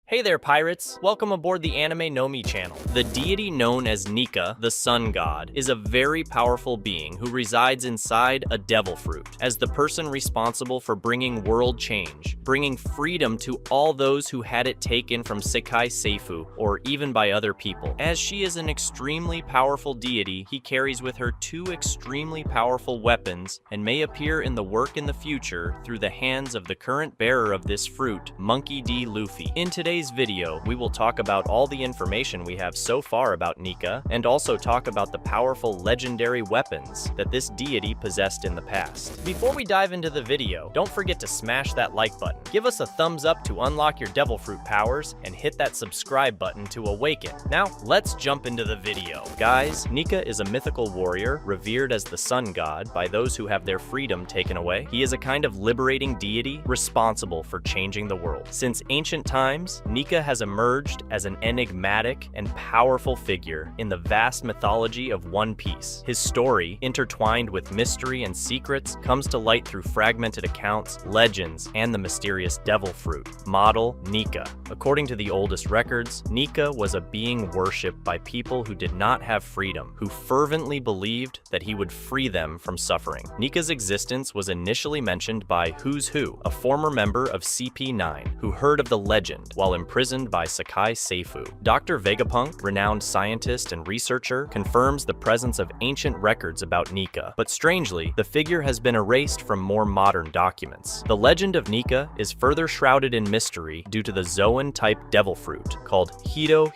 Hey there, pirates! Welcome aboard the Anime channel. The deity known as Nika, the sun god, is a very powerful being who resides inside a devil fruit, as the person responsible for bringing world change, bringing freedom to all those who had it taken from Sekai Seifu, or even by other people. As she is an extremely powerful deity, he carries with her two extremely powerful weapons, and may appear in the work in the future through the hands of the current bearer of this fruit, Monkey D. Luffy. In today's video, we will talk about all the information we have so far about Nika, and also talk about the powerful legendary weapons that this deity possessed in the past. Before we dive into the video, don't forget to smash that like button, give us a thumbs up to unlock your devil fruit powers, and hit that subscribe button to awaken. Now, let's jump into the video. Guys, Nika is a mythical warrior, revered as the sun god by those who have their freedom taken away. He is a kind of liberating deity responsible for changing the world. Since ancient times, Nika has emerged as an enigmatic and powerful figure in the vast mythology of One Piece. His story, intertwined with mystery and secrets, comes to light through fragmented accounts, legends, and the mysterious devil fruit, model Nika. According to the oldest records, Nika was a being worshipped by people who did not have freedom, who fervently believed that he would free them from suffering. Nika's existence was initially mentioned by Who's Who, a former member of CP9, who heard of the legend while imprisoned by Sekai Seifu. Dr. Vegapunk, renowned scientist and researcher, confirms the presence of ancient records about Nika, but strangely, the figure has been erased from more modern documents. The legend of Nika is further shrouded in mystery due to the Zoan-type devil fruit called Hito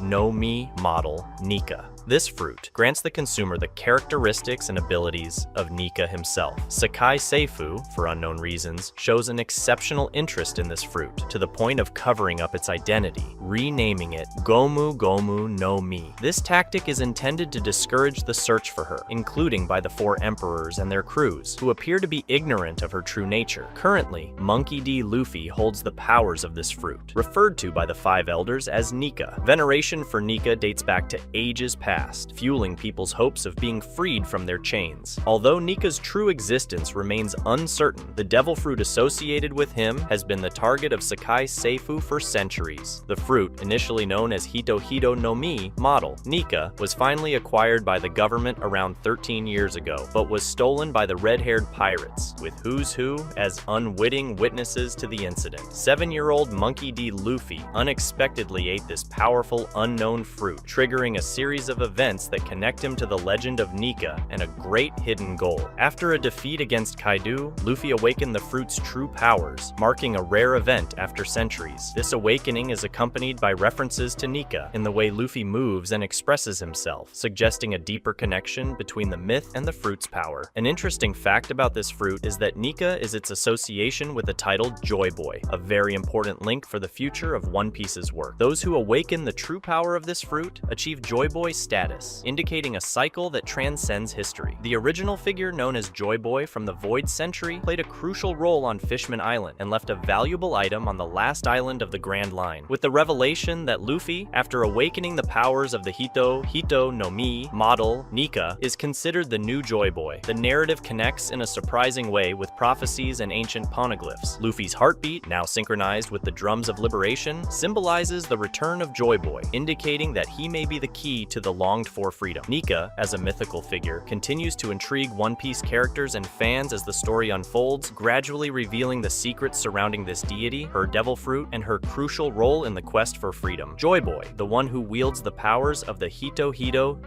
no Mi model Nika. This fruit grants the consumer the characteristics and abilities of Nika himself. Sekai Seifu, for unknown reasons, shows an exceptional interest in this fruit, to the point of covering up its identity, renaming it Gomu no Mi. This tactic is intended to discourage the search for her, including by the four emperors and their crews, who appear to be ignorant of her true nature. Currently, Monkey D. Luffy holds the powers of this fruit, referred to by the five elders as Nika. Veneration for Nika dates back to ages past, fueling people's hopes of being freed from their chains. Although Nika's true existence remains uncertain, the devil fruit associated with him has been the target of Sekai Seifu for centuries. The fruit, initially known as Hito no Mi model Nika, was finally acquired by the government around 13 years ago, but was stolen by the red-haired pirates, with Who's Who as unwitting witnesses to the incident. 7-year-old Monkey D. Luffy unexpectedly ate this powerful unknown fruit, triggering a series of events that connect him to the legend of Nika and a great hidden goal. After a defeat against Kaido, Luffy awakened the fruit's true powers, marking a rare event after centuries. This awakening is accompanied by references to Nika in the way Luffy moves and expresses himself, suggesting a deeper connection between the myth and the fruit's power. An interesting fact about this fruit is that Nika is its association with the title Joy Boy, a very important link for the future of One Piece's work. Those who awaken the true power of this fruit achieve Joy Boy status, indicating a cycle that transcends history. The original figure known as Joy Boy from the Void Century played a crucial role on Fishman Island and left a valuable item on the last island of the Grand Line. With the revelation that Luffy, after awakening the powers of the Hito no Mi model Nika, is considered the new Joy Boy, the narrative connects in a surprising way with prophecies and ancient poneglyphs. Luffy's heartbeat, now synchronized with the drums of liberation, symbolizes the return of Joy Boy, indicating that he may be the key to the longed-for freedom. Nika, as a mythical figure, continues to intrigue One Piece characters and fans as the story unfolds, gradually revealing the secrets surrounding this deity, her devil fruit, and her crucial role in the quest for freedom. Joy Boy, the one who wields the powers of the Hito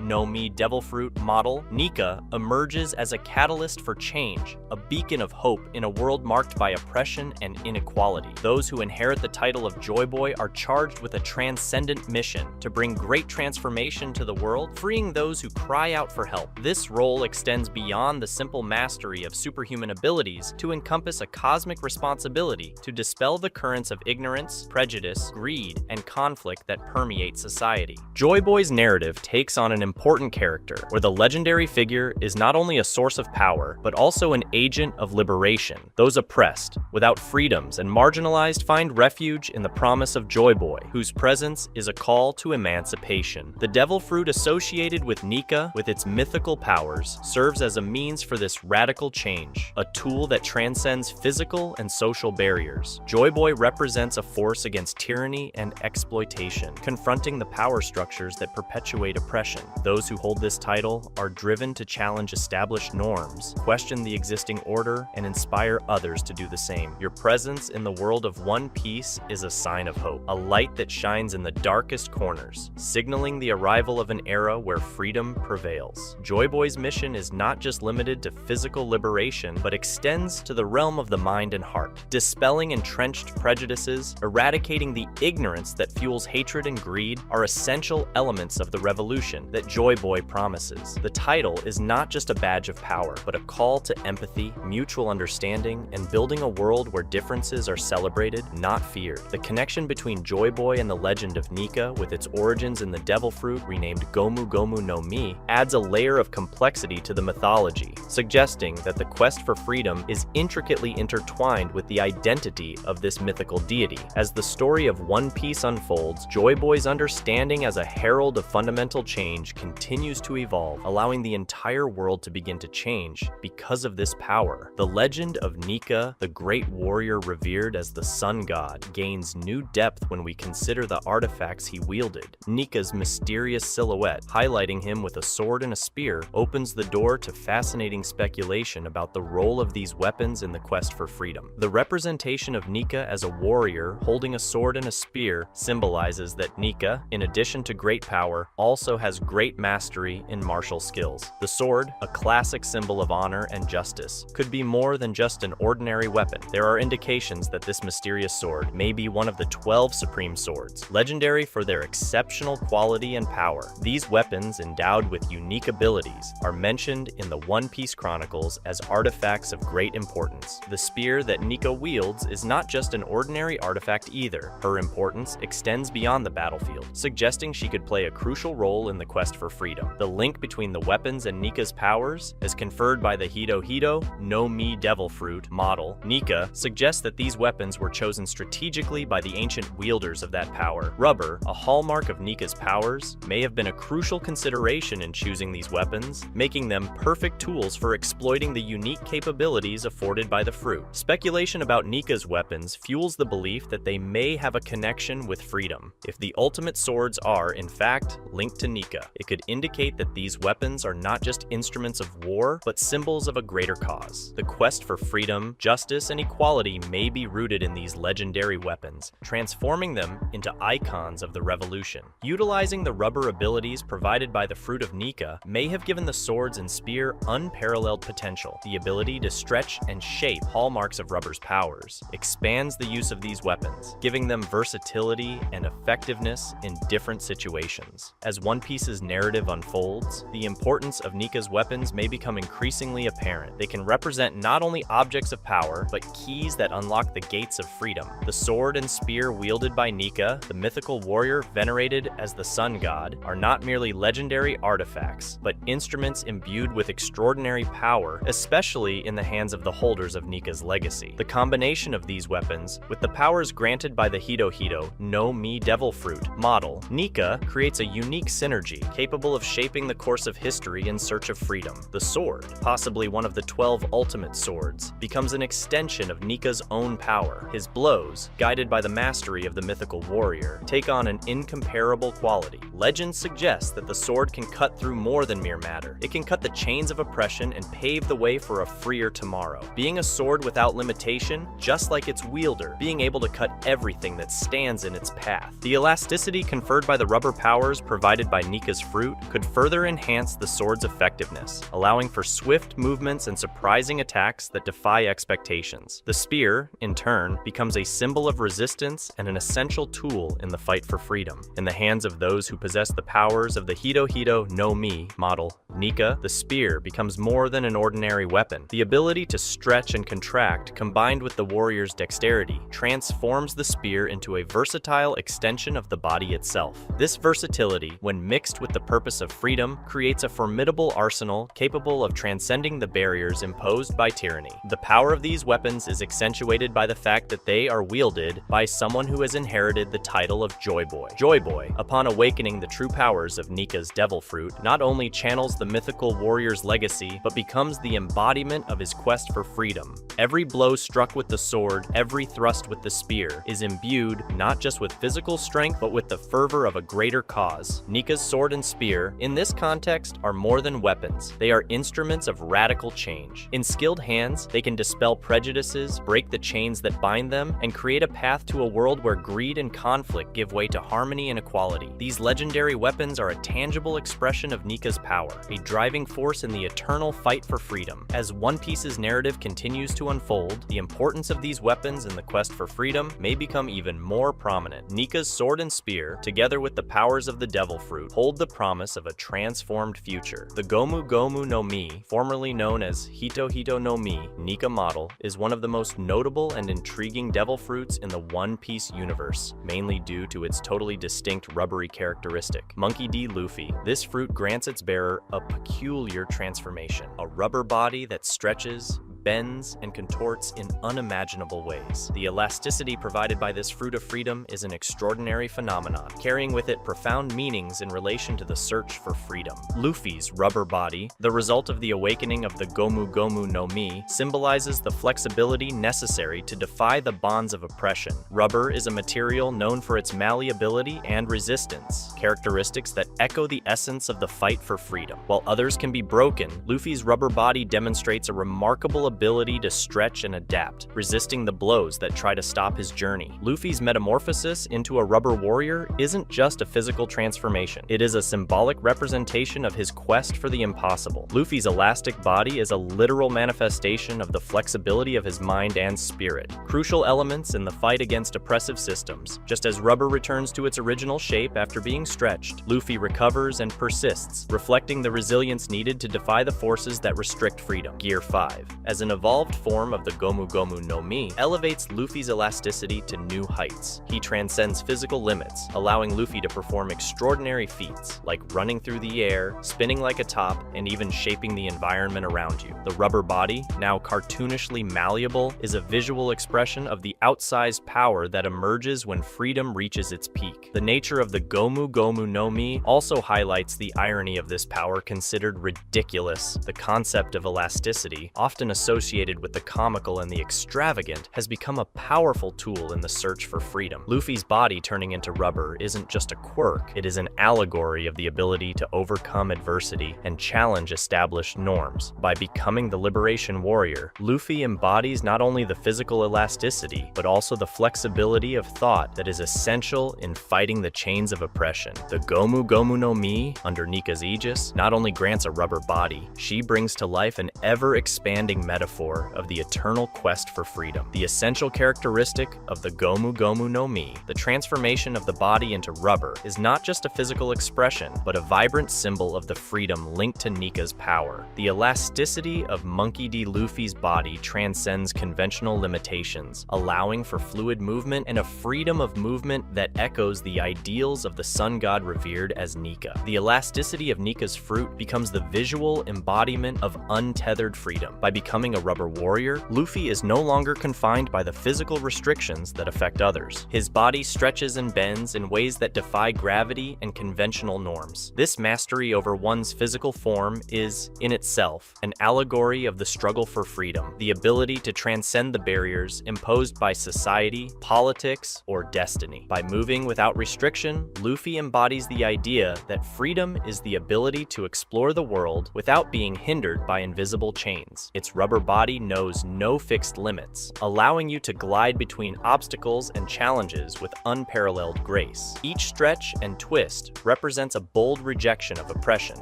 no Mi devil fruit model Nika, emerges as a catalyst for change, a beacon of hope in a world marked by oppression and inequality. Those who inherit the title of Joy Boy are charged with a transcendent mission to bring great transformation to the world, freeing those who cry out for help. This role extends beyond the simple mastery of superhuman abilities to encompass a cosmic responsibility to dispel the currents of ignorance, prejudice, greed, and conflict that permeate society. Joy Boy's narrative takes on an important character, where the legendary figure is not only a source of power, but also an agent of liberation. Those oppressed, without freedoms, and marginalized find refuge in the promise of Joy Boy, whose presence is a call to emancipation. The devil fruit associated with Nika, with its mythical powers, serves as a means for this radical change, a tool that transcends physical and social barriers. Joy Boy represents a force against tyranny and exploitation, confronting the power structures that perpetuate oppression. Those who hold this title are driven to challenge established norms, question the existing order, and inspire others to do the same. Your presence in the world of One Piece is a sign of hope, a light that shines in the darkest corners, signaling the arrival of an era where freedom prevails. Joy Boy's mission is not just limited to physical liberation, but extends to the realm of the mind and heart, dispelling entrenched prejudices, eradicating the ignorance that fuels hatred and greed are essential elements of the revolution that Joy Boy promises. The title is not just a badge of power, but a call to empathy, mutual understanding, and building a world where differences are celebrated, not feared. The connection between Joy Boy and the legend of Nika, with its origins in the devil fruit renamed Gomu Gomu no Mi, adds a layer of complexity to the mythology, suggesting that the quest for freedom is intricately intertwined with the identity of this mythical deity. As the story of One Piece unfolds, Joy Boy's understanding as a herald of fundamental change continues to evolve, allowing the entire world to begin to change because of this power. The legend of Nika, the great warrior revered as the sun god, gains new depth when we consider the artifacts he wielded. Nika's mysterious silhouette, highlighting him with a sword and a spear, opens the door to fascinating speculation about the role of these weapons in the quest for freedom. The representation of Nika as a warrior holding a sword and a spear symbolizes that Nika, in addition to great power, also has great mastery in martial skills. The sword, a classic symbol of honor and justice, could be more than just an ordinary weapon. There are indications that this mysterious sword may be one of the 12 supreme swords, legendary for their exceptional quality and power. These weapons, endowed with unique abilities, are mentioned in the One Piece Chronicles as artifacts of great importance. The spear that Nika wields is not just an ordinary artifact either. Her importance extends beyond the battlefield, suggesting she could play a crucial role in the quest for freedom. The link between the weapons and Nika's powers, as conferred by the Hito Hito no Mi devil fruit model, Nika, suggests that these weapons were chosen strategically by the ancient wielders of that power. Rubber, a hallmark of Nika's powers, may have been a crucial consideration in choosing these weapons, making them perfect tools for exploiting the unique capabilities afforded by the fruit. Speculation about Nika's weapons fuels the belief that they may have a connection with freedom. If the ultimate swords are, in fact, linked to Nika, it could indicate that these weapons are not just instruments of war, but symbols of a greater cause. The quest for freedom, justice, and equality may be rooted in these legendary weapons, transforming them into icons of the revolution. Utilizing the rubber abilities provided by the fruit of Nika may have given the swords and spear unparalleled potential. The ability to stretch and shape, hallmarks of rubber's powers, expands the use of these weapons, giving them versatility and effectiveness in different situations. As One Piece's narrative unfolds, the importance of Nika's weapons may become increasingly apparent. They can represent not only objects of power, but keys that unlock the gates of freedom. The sword and spear wielded by Nika, the mythical warrior venerated as the sun god, are not merely legendary artifacts, but instruments imbued with extraordinary power, especially in the hands of the holders of Nika's legacy. The combination of these weapons, with the powers granted by the Hito Hito no Mi devil fruit model, Nika creates a unique synergy capable of shaping the course of history in search of freedom. The sword, possibly one of the 12 ultimate swords, becomes an extension of Nika's own power. His blows, guided by the mastery of the mythical warrior, take on an incomparable quality. Legend suggests that the sword can cut through more than mere matter. It can cut the chains of oppression and pave the way for a freer tomorrow. Being a sword without limitation, just like its wielder, being able to cut everything that stands in its path. The elasticity conferred by the rubber powers provided by Nika's fruit could further enhance the sword's effectiveness, allowing for swift movements and surprising attacks that defy expectations. The spear, in turn, becomes a symbol of resistance and an essential tool in the fight for freedom. In the hands of those who possess the powers of the Hito Hito no Mi model, Nika, the spear becomes more than an ordinary weapon. The ability to stretch and contract, combined with the warrior's dexterity, transforms the spear into a versatile extension of the body itself. This versatility, when mixed with the purpose of freedom, creates a formidable arsenal capable of transcending the barriers imposed by tyranny. The power of these weapons is accentuated by the fact that they are wielded by someone who has inherited the title of Joy Boy. Joy Boy, upon awakening the true power powers of Nika's devil fruit, not only channels the mythical warrior's legacy, but becomes the embodiment of his quest for freedom. Every blow struck with the sword, every thrust with the spear, is imbued not just with physical strength, but with the fervor of a greater cause. Nika's sword and spear, in this context, are more than weapons. They are instruments of radical change. In skilled hands, they can dispel prejudices, break the chains that bind them, and create a path to a world where greed and conflict give way to harmony and equality. These legendary weapons are a tangible expression of Nika's power, a driving force in the eternal fight for freedom. As One Piece's narrative continues to unfold, the importance of these weapons in the quest for freedom may become even more prominent. Nika's sword and spear, together with the powers of the devil fruit, hold the promise of a transformed future. The Gomu Gomu no Mi, formerly known as Hito Hito no Mi, Nika model, is one of the most notable and intriguing devil fruits in the One Piece universe, mainly due to its totally distinct rubbery characteristic. Monkey D. Luffy. This fruit grants its bearer a peculiar transformation, a rubber body that stretches, bends, and contorts in unimaginable ways. The elasticity provided by this fruit of freedom is an extraordinary phenomenon, carrying with it profound meanings in relation to the search for freedom. Luffy's rubber body, the result of the awakening of the Gomu Gomu no Mi, symbolizes the flexibility necessary to defy the bonds of oppression. Rubber is a material known for its malleability and resistance, characteristics that echo the essence of the fight for freedom. While others can be broken, Luffy's rubber body demonstrates a remarkable ability to stretch and adapt, resisting the blows that try to stop his journey. Luffy's metamorphosis into a rubber warrior isn't just a physical transformation. It is a symbolic representation of his quest for the impossible. Luffy's elastic body is a literal manifestation of the flexibility of his mind and spirit, crucial elements in the fight against oppressive systems. Just as rubber returns to its original shape after being stretched, Luffy recovers and persists, reflecting the resilience needed to defy the forces that restrict freedom. Gear 5. As an evolved form of the Gomu Gomu no Mi, elevates Luffy's elasticity to new heights. He transcends physical limits, allowing Luffy to perform extraordinary feats, like running through the air, spinning like a top, and even shaping the environment around you. The rubber body, now cartoonishly malleable, is a visual expression of the outsized power that emerges when freedom reaches its peak. The nature of the Gomu Gomu no Mi also highlights the irony of this power considered ridiculous. The concept of elasticity, often associated with the comical and the extravagant, has become a powerful tool in the search for freedom. Luffy's body turning into rubber isn't just a quirk, it is an allegory of the ability to overcome adversity and challenge established norms. By becoming the liberation warrior, Luffy embodies not only the physical elasticity, but also the flexibility of thought that is essential in fighting the chains of oppression. The Gomu Gomu no Mi, under Nika's aegis, not only grants a rubber body, she brings to life an ever-expanding metaphor of the eternal quest for freedom. The essential characteristic of the Gomu Gomu no Mi, the transformation of the body into rubber, is not just a physical expression, but a vibrant symbol of the freedom linked to Nika's power. The elasticity of Monkey D. Luffy's body transcends conventional limitations, allowing for fluid movement and a freedom of movement that echoes the ideals of the sun god revered as Nika. The elasticity of Nika's fruit becomes the visual embodiment of untethered freedom. By becoming a rubber warrior, Luffy is no longer confined by the physical restrictions that affect others. His body stretches and bends in ways that defy gravity and conventional norms. This mastery over one's physical form is, in itself, an allegory of the struggle for freedom, the ability to transcend the barriers imposed by society, politics, or destiny. By moving without restriction, Luffy embodies the idea that freedom is the ability to explore the world without being hindered by invisible chains. Its rubber body knows no fixed limits, allowing you to glide between obstacles and challenges with unparalleled grace. Each stretch and twist represents a bold rejection of oppression,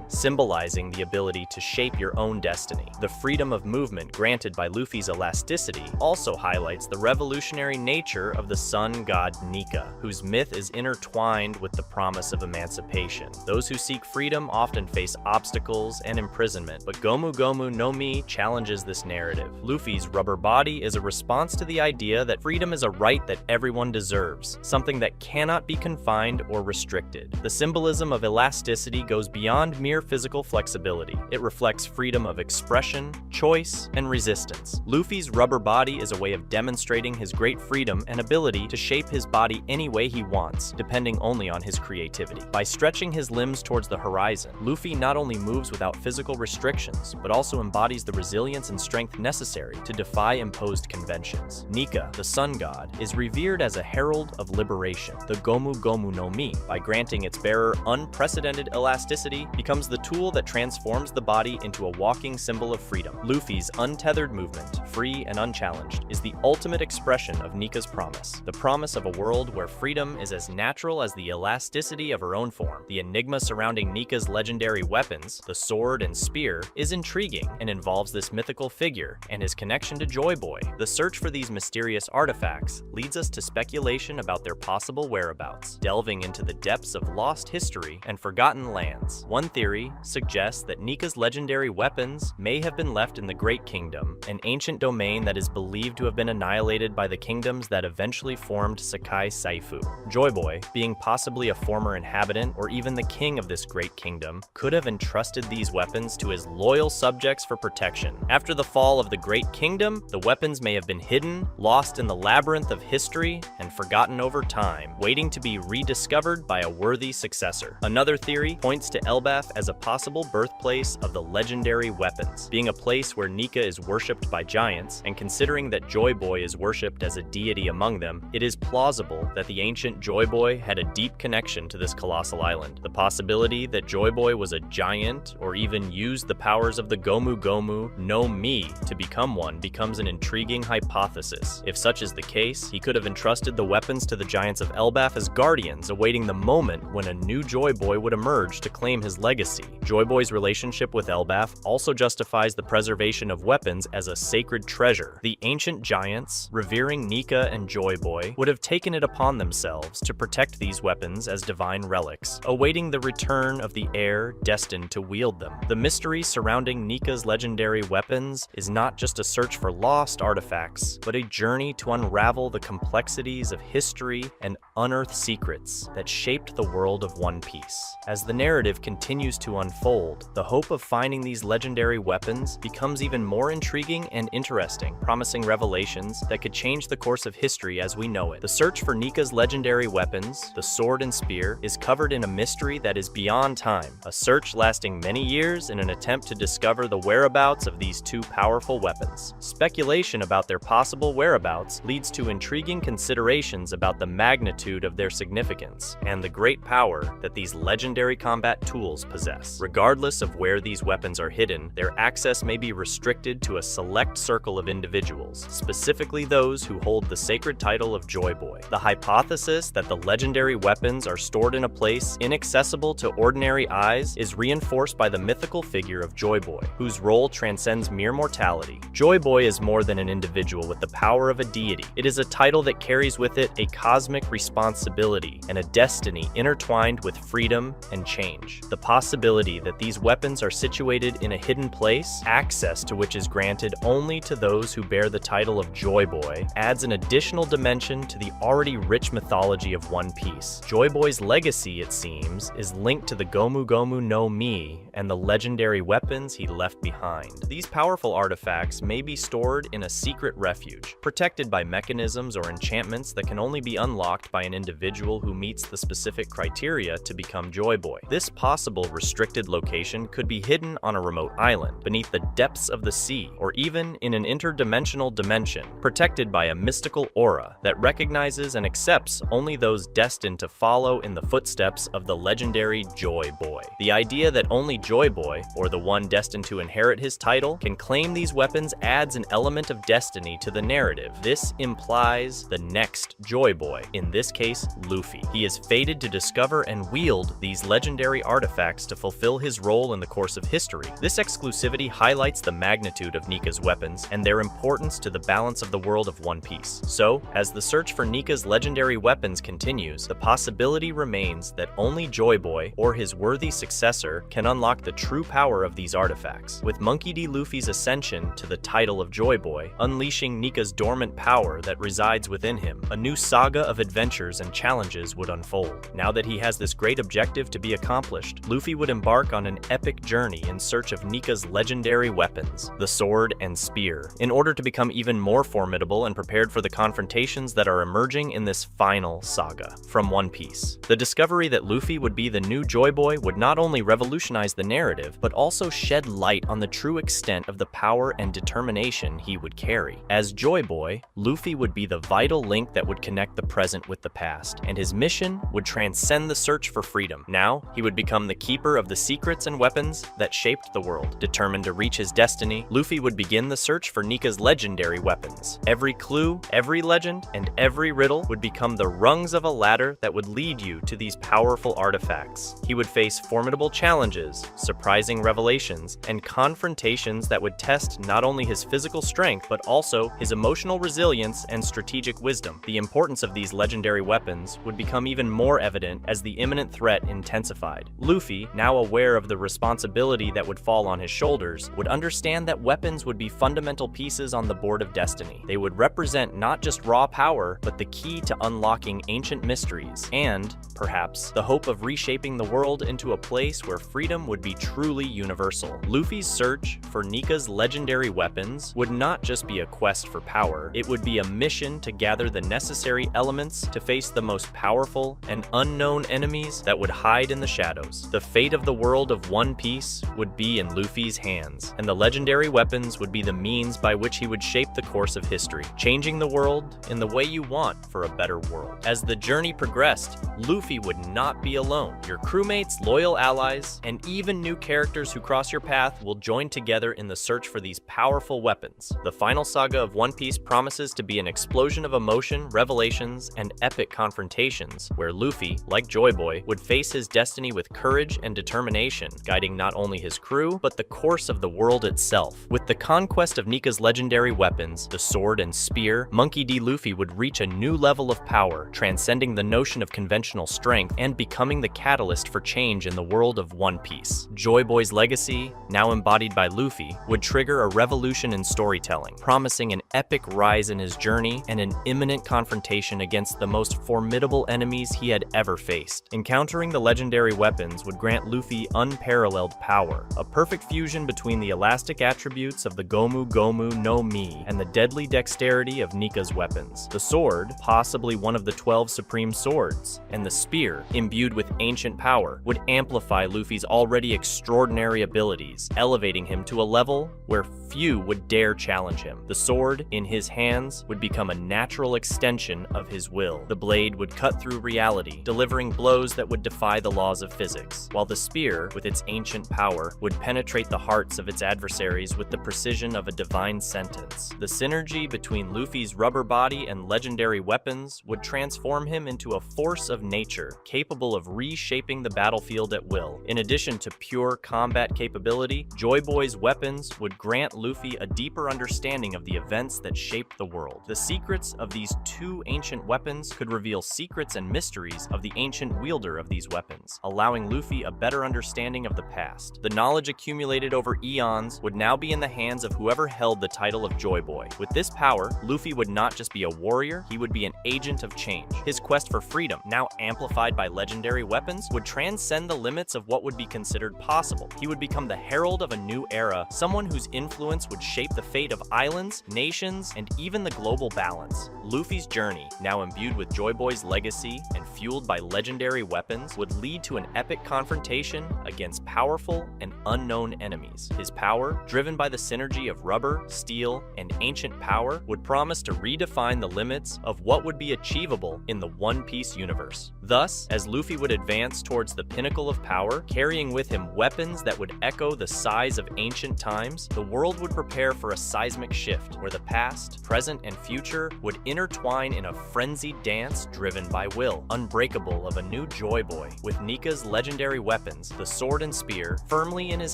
symbolizing the ability to shape your own destiny. The freedom of movement granted by Luffy's elasticity also highlights the revolutionary nature of the sun god Nika, whose myth is intertwined with the promise of emancipation. Those who seek freedom often face obstacles and imprisonment, but Gomu Gomu no Mi challenges this narrative. Luffy's rubber body is a response to the idea that freedom is a right that everyone deserves, something that cannot be confined or restricted. The symbolism of elasticity goes beyond mere physical flexibility. It reflects freedom of expression, choice, and resistance. Luffy's rubber body is a way of demonstrating his great freedom and ability to shape his body any way he wants, depending only on his creativity. By stretching his limbs towards the horizon, Luffy not only moves without physical restrictions, but also embodies the resilience and strength necessary to defy imposed conventions. Nika, the sun god, is revered as a herald of liberation. The Gomu Gomu no Mi, by granting its bearer unprecedented elasticity, becomes the tool that transforms the body into a walking symbol of freedom. Luffy's untethered movement, free and unchallenged, is the ultimate expression of Nika's promise. The promise of a world where freedom is as natural as the elasticity of her own form. The enigma surrounding Nika's legendary weapons, the sword and spear, is intriguing and involves this mythical figure and his connection to Joy Boy. The search for these mysterious artifacts leads us to speculation about their possible whereabouts, delving into the depths of lost history and forgotten lands. One theory suggests that Nika's legendary weapons may have been left in the Great Kingdom, an ancient domain that is believed to have been annihilated by the kingdoms that eventually formed Sakai Saifu. Joy Boy, being possibly a former inhabitant or even the king of this great kingdom, could have entrusted these weapons to his loyal subjects for protection. After the fall of the Great Kingdom, the weapons may have been hidden, lost in the labyrinth of history, and forgotten over time, waiting to be rediscovered by a worthy successor. Another theory points to Elbaf as a possible birthplace of the legendary weapons. Being a place where Nika is worshipped by giants, and considering that Joy Boy is worshipped as a deity among them, it is plausible that the ancient Joy Boy had a deep connection to this colossal island. The possibility that Joy Boy was a giant, or even used the powers of the Gomu Gomu no Mi to become one, becomes an intriguing hypothesis. If such is the case, he could have entrusted the weapons to the giants of Elbaf as guardians, awaiting the moment when a new Joy Boy would emerge to claim his legacy. Joy Boy's relationship with Elbaf also justifies the preservation of weapons as a sacred treasure. The ancient giants, revering Nika and Joy Boy, would have taken it upon themselves to protect these weapons as divine relics, awaiting the return of the heir destined to wield them. The mystery surrounding Nika's legendary weapons is not just a search for lost artifacts, but a journey to unravel the complexities of history and unearth secrets that shaped the world of One Piece. As the narrative continues to unfold, the hope of finding these legendary weapons becomes even more intriguing and interesting, promising revelations that could change the course of history as we know it. The search for Nika's legendary weapons, the sword and spear, is covered in a mystery that is beyond time, a search lasting many years in an attempt to discover the whereabouts of these two powerful weapons. Speculation about their possible whereabouts leads to intriguing considerations about the magnitude of their significance and the great power that these legendary combat tools possess. Regardless of where these weapons are hidden, their access may be restricted to a select circle of individuals, specifically those who hold the sacred title of Joy Boy. The hypothesis that the legendary weapons are stored in a place inaccessible to ordinary eyes is reinforced by the mythical figure of Joy Boy, whose role transcends mere mortality. Joy Boy is more than an individual with the power of a deity. It is a title that carries with it a cosmic responsibility and a destiny intertwined with freedom and change. The possibility that these weapons are situated in a hidden place, access to which is granted only to those who bear the title of Joy Boy, adds an additional dimension to the already rich mythology of One Piece. Joy Boy's legacy, it seems, is linked to the Gomu Gomu no Mi and the legendary weapons he left behind. These powerful artifacts may be stored in a secret refuge, protected by mechanisms or enchantments that can only be unlocked by an individual who meets the specific criteria to become Joy Boy. This possible restricted location could be hidden on a remote island, beneath the depths of the sea, or even in an interdimensional dimension, protected by a mystical aura that recognizes and accepts only those destined to follow in the footsteps of the legendary Joy Boy. The idea that only Joy Boy, or the one destined to inherit his title, can claim these weapons adds an element of destiny to the narrative. This implies the next Joy Boy, in this case, Luffy. He is fated to discover and wield these legendary artifacts to fulfill his role in the course of history. This exclusivity highlights the magnitude of Nika's weapons and their importance to the balance of the world of One Piece. So, as the search for Nika's legendary weapons continues, the possibility remains that only Joy Boy or his worthy successor can unlock the true power of these artifacts. With Monkey D. Luffy's ascension ascension to the title of Joy Boy, unleashing Nika's dormant power that resides within him. A new saga of adventures and challenges would unfold. Now that he has this great objective to be accomplished, Luffy would embark on an epic journey in search of Nika's legendary weapons, the sword and spear, in order to become even more formidable and prepared for the confrontations that are emerging in this final saga from One Piece. The discovery that Luffy would be the new Joy Boy would not only revolutionize the narrative, but also shed light on the true extent of the power and determination he would carry. As Joy Boy, Luffy would be the vital link that would connect the present with the past, and his mission would transcend the search for freedom. Now, he would become the keeper of the secrets and weapons that shaped the world. Determined to reach his destiny, Luffy would begin the search for Nika's legendary weapons. Every clue, every legend, and every riddle would become the rungs of a ladder that would lead you to these powerful artifacts. He would face formidable challenges, surprising revelations, and confrontations that would test not only his physical strength, but also his emotional resilience and strategic wisdom. The importance of these legendary weapons would become even more evident as the imminent threat intensified. Luffy, now aware of the responsibility that would fall on his shoulders, would understand that weapons would be fundamental pieces on the board of destiny. They would represent not just raw power, but the key to unlocking ancient mysteries, and, perhaps, the hope of reshaping the world into a place where freedom would be truly universal. Luffy's search for Nika's legendary weapons would not just be a quest for power, it would be a mission to gather the necessary elements to face the most powerful and unknown enemies that would hide in the shadows. The fate of the world of One Piece would be in Luffy's hands, and the legendary weapons would be the means by which he would shape the course of history, changing the world in the way you want for a better world. As the journey progressed, Luffy would not be alone. Your crewmates, loyal allies, and even new characters who cross your path will join together in the search for these powerful weapons. The final saga of One Piece promises to be an explosion of emotion, revelations, and epic confrontations, where Luffy, like Joy Boy, would face his destiny with courage and determination, guiding not only his crew, but the course of the world itself. With the conquest of Nika's legendary weapons, the sword and spear, Monkey D. Luffy would reach a new level of power, transcending the notion of conventional strength and becoming the catalyst for change in the world of One Piece. Joy Boy's legacy, now embodied by Luffy, would trigger a revolution in storytelling, promising an epic rise in his journey and an imminent confrontation against the most formidable enemies he had ever faced. Encountering the legendary weapons would grant Luffy unparalleled power, a perfect fusion between the elastic attributes of the Gomu Gomu no Mi and the deadly dexterity of Nika's weapons. The sword, possibly one of the 12 supreme swords, and the spear, imbued with ancient power, would amplify Luffy's already extraordinary abilities, elevating him to a level where few would dare challenge him. The sword, in his hands, would become a natural extension of his will. The blade would cut through reality, delivering blows that would defy the laws of physics, while the spear, with its ancient power, would penetrate the hearts of its adversaries with the precision of a divine sentence. The synergy between Luffy's rubber body and legendary weapons would transform him into a force of nature, capable of reshaping the battlefield at will. In addition to pure combat capability, Joy Boy's weapons would grant Luffy a deeper understanding of the events that shaped the world. The secrets of these two ancient weapons could reveal secrets and mysteries of the ancient wielder of these weapons, allowing Luffy a better understanding of the past. The knowledge accumulated over eons would now be in the hands of whoever held the title of Joy Boy. With this power, Luffy would not just be a warrior, he would be an agent of change. His quest for freedom, now amplified by legendary weapons, would transcend the limits of what would be considered possible. He would become the herald of a new era, someone whose influence would shape the fate of islands, nations, and even the global balance. Luffy's journey, now imbued with Joy Boy's legacy and fueled by legendary weapons, would lead to an epic confrontation against powerful and unknown enemies. His power, driven by the synergy of rubber, steel, and ancient power, would promise to redefine the limits of what would be achievable in the One Piece universe. Thus, as Luffy would advance towards the pinnacle of power, carrying with him weapons that would echo the size of ancient times, the world would prepare for a seismic shift where the past, present, and future would intertwine in a frenzied dance driven by will, unbreakable of a new Joy Boy. With Nika's legendary weapons, the sword and spear, firmly in his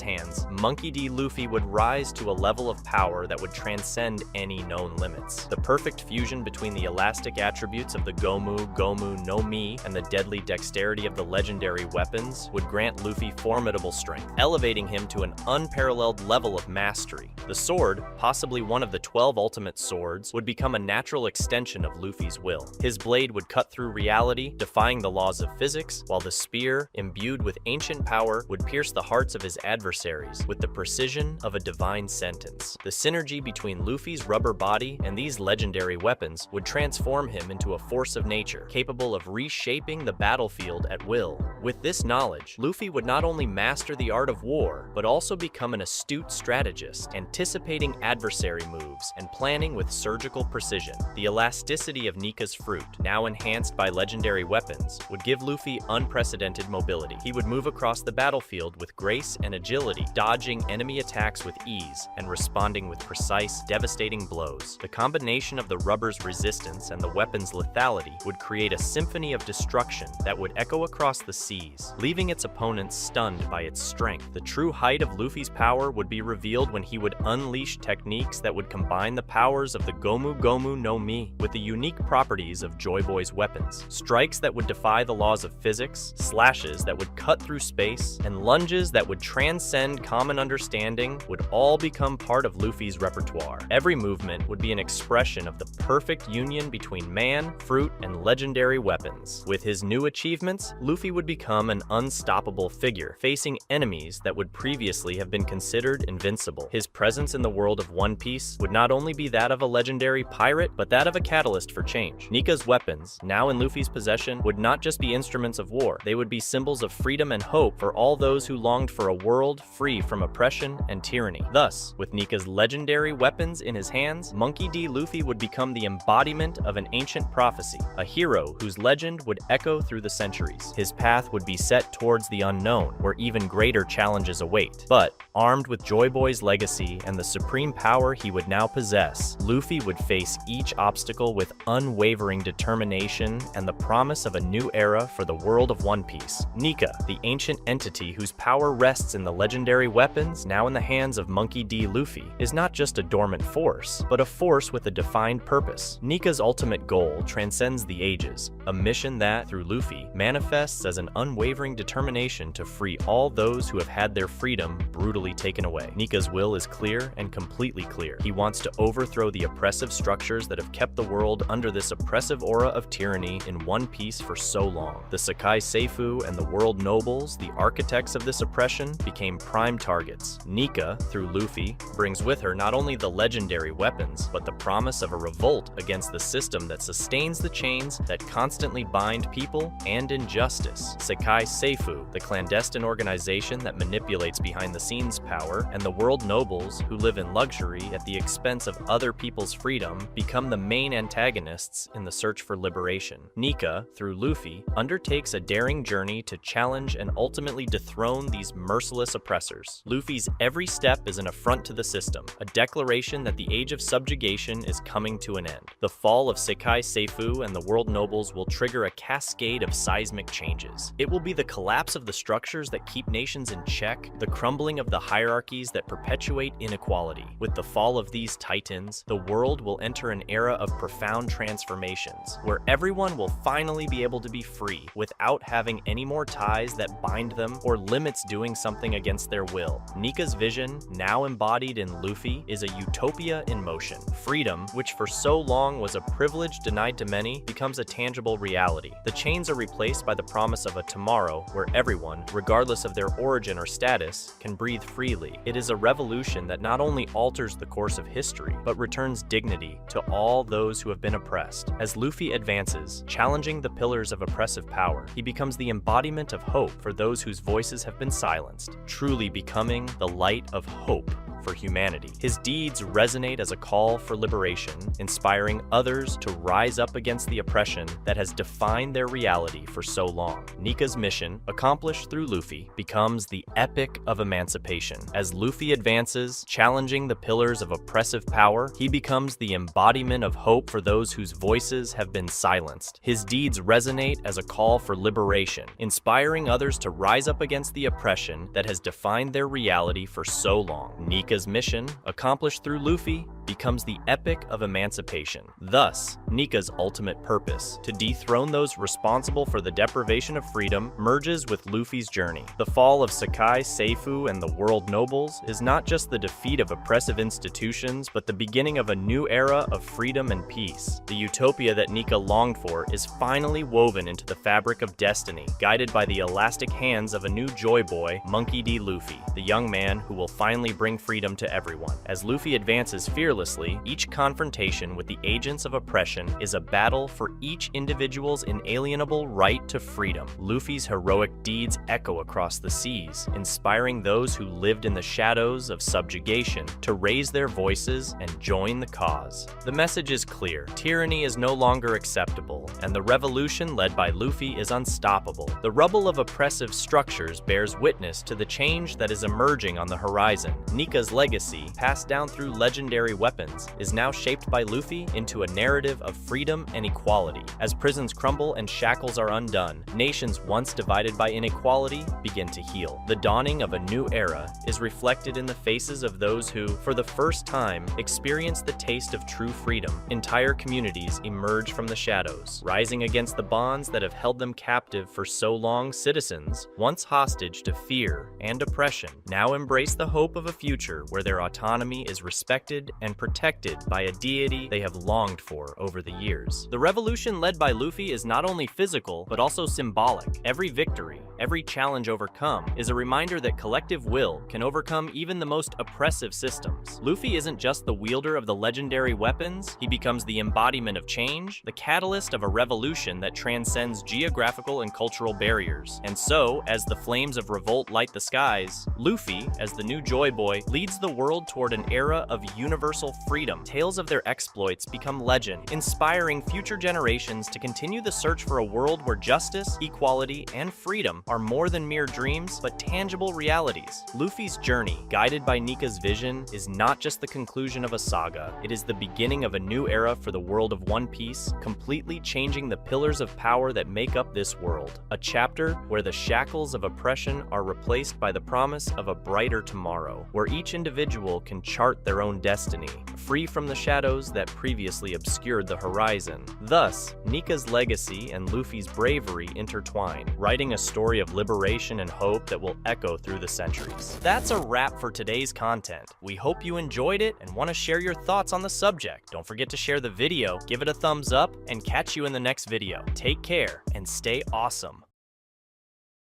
hands, Monkey D. Luffy would rise to a level of power that would transcend any known limits. The perfect fusion between the elastic attributes of the Gomu Gomu no Mi and the deadly dexterity of the legendary weapons would grant Luffy formidable strength, elevating him to an unparalleled level of mastery mastery. The sword, possibly one of the 12 ultimate swords, would become a natural extension of Luffy's will. His blade would cut through reality, defying the laws of physics, while the spear, imbued with ancient power, would pierce the hearts of his adversaries with the precision of a divine sentence. The synergy between Luffy's rubber body and these legendary weapons would transform him into a force of nature, capable of reshaping the battlefield at will. With this knowledge, Luffy would not only master the art of war, but also become an astute strategist, anticipating adversary moves and planning with surgical precision. The elasticity of Nika's fruit, now enhanced by legendary weapons, would give Luffy unprecedented mobility. He would move across the battlefield with grace and agility, dodging enemy attacks with ease and responding with precise, devastating blows. The combination of the rubber's resistance and the weapon's lethality would create a symphony of destruction that would echo across the seas, leaving its opponents stunned by its strength. The true height of Luffy's power would be revealed when he would unleash techniques that would combine the powers of the Gomu Gomu no Mi with the unique properties of Joy Boy's weapons. Strikes that would defy the laws of physics, slashes that would cut through space, and lunges that would transcend common understanding would all become part of Luffy's repertoire. Every movement would be an expression of the perfect union between man, fruit, and legendary weapons. With his new achievements, Luffy would become an unstoppable figure, facing enemies that would previously have been considered invincible. His presence in the world of One Piece would not only be that of a legendary pirate, but that of a catalyst for change. Nika's weapons, now in Luffy's possession, would not just be instruments of war. They would be symbols of freedom and hope for all those who longed for a world free from oppression and tyranny. Thus, with Nika's legendary weapons in his hands, Monkey D. Luffy would become the embodiment of an ancient prophecy, a hero whose legend would echo through the centuries. His path would be set towards the unknown, where even greater challenges await. But, armed with Joy Boy's legacy and the supreme power he would now possess, Luffy would face each obstacle with unwavering determination and the promise of a new era for the world of One Piece. Nika, the ancient entity whose power rests in the legendary weapons now in the hands of Monkey D. Luffy, is not just a dormant force, but a force with a defined purpose. Nika's ultimate goal transcends the ages, a mission that, through Luffy, manifests as an unwavering determination to free all those who have had their freedom brutally taken away. Nika's will is clear and completely clear. He wants to overthrow the oppressive structures that have kept the world under this oppressive aura of tyranny in One Piece for so long. The Sakai Seifu and the world nobles, the architects of this oppression, became prime targets. Nika, through Luffy, brings with her not only the legendary weapons, but the promise of a revolt against the system that sustains the chains that constantly bind people and injustice. Sakai Seifu, the clandestine organization that manipulates behind-the-scenes power, and the world nobles who live in luxury at the expense of other people's freedom, become the main antagonists in the search for liberation. Nika, through Luffy, undertakes a daring journey to challenge and ultimately dethrone these merciless oppressors. Luffy's every step is an affront to the system, a declaration that the age of subjugation is coming to an end. The fall of Sakai Seifu and the world nobles will trigger a cascade of seismic changes. It will be the collapse of the structures that keep nations in check, the crumbling of the hierarchies that perpetuate inequality. With the fall of these titans, the world will enter an era of profound transformations, where everyone will finally be able to be free without having any more ties that bind them or limits doing something against their will. Nika's vision, now embodied in Luffy, is a utopia in motion. Freedom, which for so long was a privilege denied to many, becomes a tangible reality. The chains are replaced by the promise of a tomorrow where everyone, regardless of their origin or status, can breathe freely. It is a revolution that not only alters the course of history, but returns dignity to all those who have been oppressed. As Luffy advances, challenging the pillars of oppressive power, he becomes the embodiment of hope for those whose voices have been silenced, truly becoming the light of hope for humanity. His deeds resonate as a call for liberation, inspiring others to rise up against the oppression that has defined their reality for so long. Nika's mission, accomplished through Luffy, becomes the epic of emancipation. As Luffy advances, challenging the pillars of oppressive power, he becomes the embodiment of hope for those whose voices have been silenced. His deeds resonate as a call for liberation, inspiring others to rise up against the oppression that has defined their reality for so long. Nika's mission, accomplished through Luffy, becomes the epic of emancipation. Thus, Nika's ultimate purpose, to dethrone those responsible for the deprivation of freedom, merges with Luffy's journey. The fall of Sakai, Seifu, and the world nobles is not just the defeat of oppressive institutions, but the beginning of a new era of freedom and peace. The utopia that Nika longed for is finally woven into the fabric of destiny, guided by the elastic hands of a new joy boy, Monkey D. Luffy, the young man who will finally bring freedom to everyone. As Luffy advances fearlessly, each confrontation with the agents of oppression is a battle for each individual's inalienable right to freedom. Luffy's heroic deeds echo across the seas, inspiring those who lived in the shadows of subjugation to raise their voices and join the cause. The message is clear: tyranny is no longer acceptable, and the revolution led by Luffy is unstoppable. The rubble of oppressive structures bears witness to the change that is emerging on the horizon. Nika's legacy, passed down through legendary weapons, is now shaped by Luffy into a narrative of freedom and equality. As prisons crumble and shackles are undone, nations once divided by inequality begin to heal. The dawning of a new era is reflected in the faces of those who, for the first time, experience the taste of true freedom. Entire communities emerge from the shadows, rising against the bonds that have held them captive for so long. Citizens, once hostage to fear and oppression, now embrace the hope of a future where their autonomy is respected and protected by a deity they have longed for over the years. The revolution led by Luffy is not only physical, but also symbolic. Every victory, every challenge overcome, is a reminder that collective will can overcome even the most oppressive systems. Luffy isn't just the wielder of the legendary weapons, he becomes the embodiment of change, the catalyst of a revolution that transcends geographical and cultural barriers. And so, as the flames of revolt light the skies, Luffy, as the new Joy Boy, leads the world toward an era of universal freedom. Tales of their exploits become legend, inspiring future generations to continue the search for a world where justice, equality, and freedom are more than mere dreams, but tangible realities. Luffy's journey, guided by Nika's vision, is not just the conclusion of a saga, it is the beginning of a new era for the world of One Piece, completely changing the pillars of power that make up this world. A chapter where the shackles of oppression are replaced by the promise of a brighter tomorrow, where each individual can chart their own destiny, free from the shadows that previously obscured the horizon. Thus, Nika's legacy and Luffy's bravery intertwine, writing a story of liberation and hope that will echo through the centuries. That's a wrap for today's content. We hope you enjoyed it and want to share your thoughts on the subject. Don't forget to share the video, give it a thumbs up, and catch you in the next video. Take care and stay awesome.